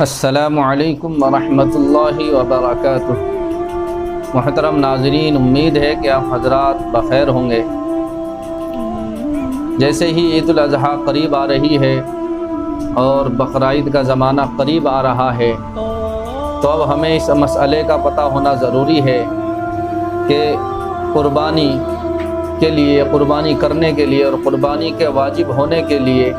السلام علیکم ورحمۃ اللہ وبرکاتہ۔ محترم ناظرین، امید ہے کہ آپ حضرات بخیر ہوں گے۔ جیسے ہی عید الاضحیٰ قریب آ رہی ہے اور بقرعید کا زمانہ قریب آ رہا ہے، تو اب ہمیں اس مسئلے کا پتہ ہونا ضروری ہے کہ قربانی کے لیے، قربانی کرنے کے لیے اور قربانی کے واجب ہونے کے لیے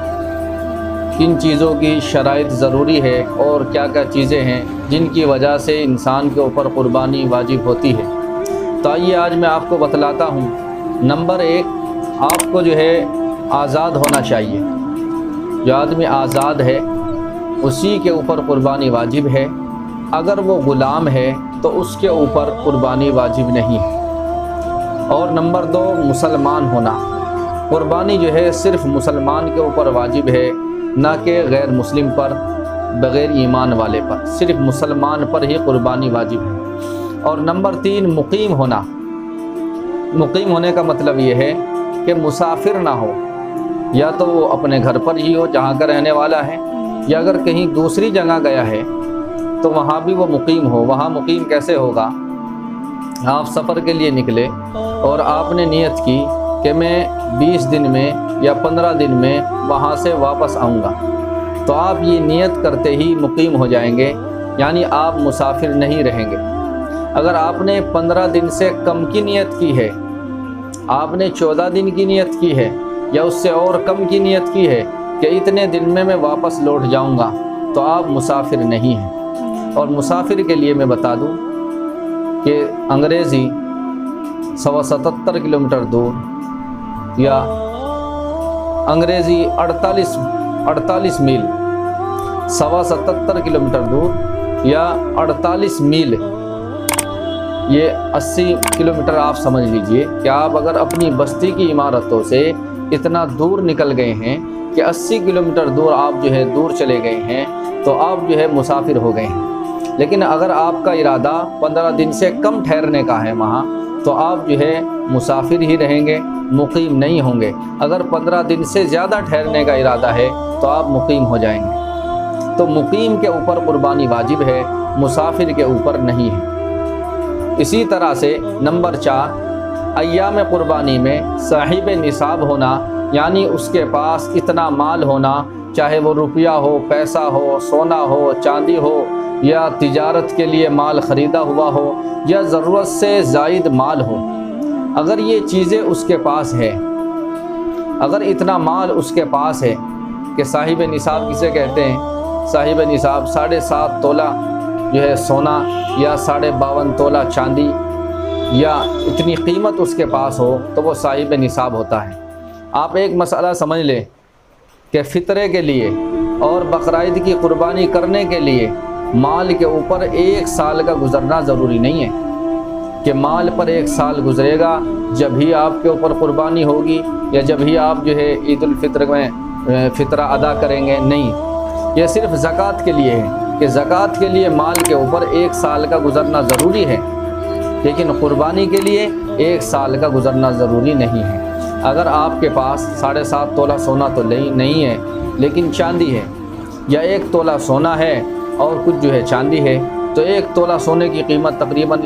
کن چیزوں کی شرائط ضروری ہے اور کیا کیا چیزیں ہیں جن کی وجہ سے انسان کے اوپر قربانی واجب ہوتی ہے۔ تو آئیے آج میں آپ کو بتلاتا ہوں۔ نمبر 1، آپ کو جو ہے آزاد ہونا چاہیے۔ جو آدمی آزاد ہے اسی کے اوپر قربانی واجب ہے۔ اگر وہ غلام ہے تو اس کے اوپر قربانی واجب نہیں ہے۔ اور نمبر 2، مسلمان ہونا۔ قربانی جو ہے صرف مسلمان کے اوپر واجب ہے، نہ کہ غیر مسلم پر، بغیر ایمان والے پر۔ صرف مسلمان پر ہی قربانی واجب ہے۔ اور نمبر 3، مقیم ہونا۔ مقیم ہونے کا مطلب یہ ہے کہ مسافر نہ ہو، یا تو وہ اپنے گھر پر ہی ہو جہاں کا رہنے والا ہے، یا اگر کہیں دوسری جگہ گیا ہے تو وہاں بھی وہ مقیم ہو۔ وہاں مقیم کیسے ہوگا؟ آپ سفر کے لیے نکلے اور آپ نے نیت کی کہ میں 20 دن میں یا 15 دن میں وہاں سے واپس آؤں گا، تو آپ یہ نیت کرتے ہی مقیم ہو جائیں گے، یعنی آپ مسافر نہیں رہیں گے۔ اگر آپ نے 15 دن سے کم کی نیت کی ہے، آپ نے 14 دن کی نیت کی ہے، یا اس سے اور کم کی نیت کی ہے کہ اتنے دن میں واپس لوٹ جاؤں گا، تو آپ مسافر نہیں ہیں۔ اور مسافر کے لیے میں بتا دوں کہ انگریزی 177 کلومیٹر دور، یا انگریزی 48 میل، 177 کلومیٹر دور یا 48 میل، یہ 80 کلومیٹر آپ سمجھ لیجئے کہ آپ اگر اپنی بستی کی عمارتوں سے اتنا دور نکل گئے ہیں کہ 80 کلومیٹر دور آپ جو ہے دور چلے گئے ہیں، تو آپ جو ہے مسافر ہو گئے ہیں۔ لیکن اگر آپ کا ارادہ 15 دن سے کم ٹھہرنے کا ہے وہاں، تو آپ جو ہے مسافر ہی رہیں گے، مقیم نہیں ہوں گے۔ اگر 15 دن سے زیادہ ٹھہرنے کا ارادہ ہے تو آپ مقیم ہو جائیں گے۔ تو مقیم کے اوپر قربانی واجب ہے، مسافر کے اوپر نہیں ہے۔ اسی طرح سے نمبر 4، ایام قربانی میں صاحب نصاب ہونا، یعنی اس کے پاس اتنا مال ہونا، چاہے وہ روپیہ ہو، پیسہ ہو، سونا ہو، چاندی ہو، یا تجارت کے لیے مال خریدا ہوا ہو، یا ضرورت سے زائد مال ہو۔ اگر یہ چیزیں اس کے پاس ہے، اگر اتنا مال اس کے پاس ہے کہ صاحب نصاب کسے کہتے ہیں؟ صاحب نصاب 7.5 تولہ جو ہے سونا، یا 52.5 تولہ چاندی، یا اتنی قیمت اس کے پاس ہو، تو وہ صاحب نصاب ہوتا ہے۔ آپ ایک مسئلہ سمجھ لیں کہ فطرے کے لیے اور بقرعید کی قربانی کرنے کے لیے مال کے اوپر 1 سال کا گزرنا ضروری نہیں ہے کہ مال پر 1 سال گزرے گا جب ہی آپ کے اوپر قربانی ہوگی، یا جب ہی آپ جو ہے عید الفطر میں فطرہ ادا کریں گے۔ نہیں، یہ صرف زکوٰۃ کے لیے ہے کہ زکوٰۃ کے لیے مال کے اوپر 1 سال کا گزرنا ضروری ہے، لیکن قربانی کے لیے 1 سال کا گزرنا ضروری نہیں ہے۔ اگر آپ کے پاس 7.5 تولہ سونا تو نہیں ہے، لیکن چاندی ہے، یا 1 تولہ سونا ہے اور کچھ جو ہے چاندی ہے، تو 1 تولہ سونے کی قیمت تقریباً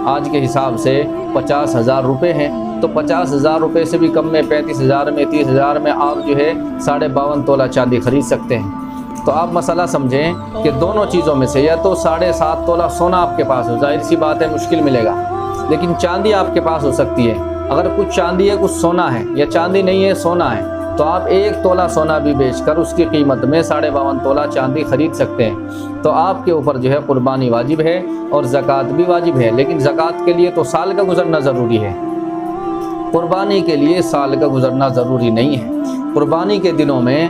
آج کے حساب سے 50,000 روپے ہیں۔ تو 50,000 روپے سے بھی کم میں 35,000 میں 30,000 میں آپ جو ہے 52.5 تولہ چاندی خرید سکتے ہیں۔ تو آپ مسئلہ سمجھیں کہ دونوں چیزوں میں سے یا تو 7.5 تولہ سونا آپ کے پاس ہو، ظاہر سی بات ہے مشکل ملے گا، لیکن چاندی آپ کے پاس ہو سکتی ہے۔ اگر کچھ چاندی ہے کچھ سونا ہے، یا چاندی نہیں ہے سونا ہے، تو آپ 1 تولہ سونا بھی بیچ کر اس کی قیمت میں 52.5 تولہ چاندی خرید سکتے ہیں۔ تو آپ کے اوپر جو ہے قربانی واجب ہے اور زکوٰۃ بھی واجب ہے، لیکن زکوٰۃ کے لیے تو سال کا گزرنا ضروری ہے، قربانی کے لیے سال کا گزرنا ضروری نہیں ہے۔ قربانی کے دنوں میں،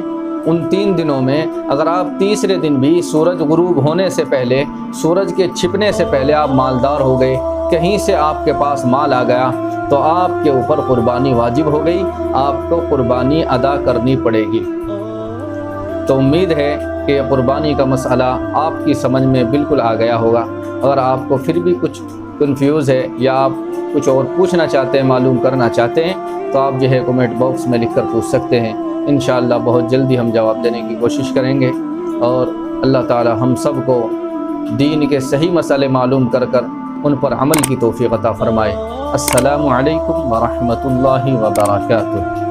ان 3 دنوں میں، اگر آپ تیسرے دن بھی سورج غروب ہونے سے پہلے، سورج کے چھپنے سے پہلے آپ مالدار ہو گئے، کہیں سے آپ کے پاس مال آ گیا، تو آپ کے اوپر قربانی واجب ہو گئی، آپ کو قربانی ادا کرنی پڑے گی۔ تو امید ہے کہ یہ قربانی کا مسئلہ آپ کی سمجھ میں بالکل آ گیا ہوگا۔ اگر آپ کو پھر بھی کچھ کنفیوز ہے، یا آپ کچھ اور پوچھنا چاہتے ہیں، معلوم کرنا چاہتے ہیں، تو آپ جو ہے کمنٹ باکس میں لکھ کر پوچھ سکتے ہیں۔ انشاءاللہ بہت جلدی ہم جواب دینے کی کوشش کریں گے، اور اللہ تعالی ہم سب کو دین کے صحیح مسئلے معلوم کر کر ان پر عمل کی توفیق عطا فرمائے۔ السلام علیکم ورحمۃ اللہ وبرکاتہ۔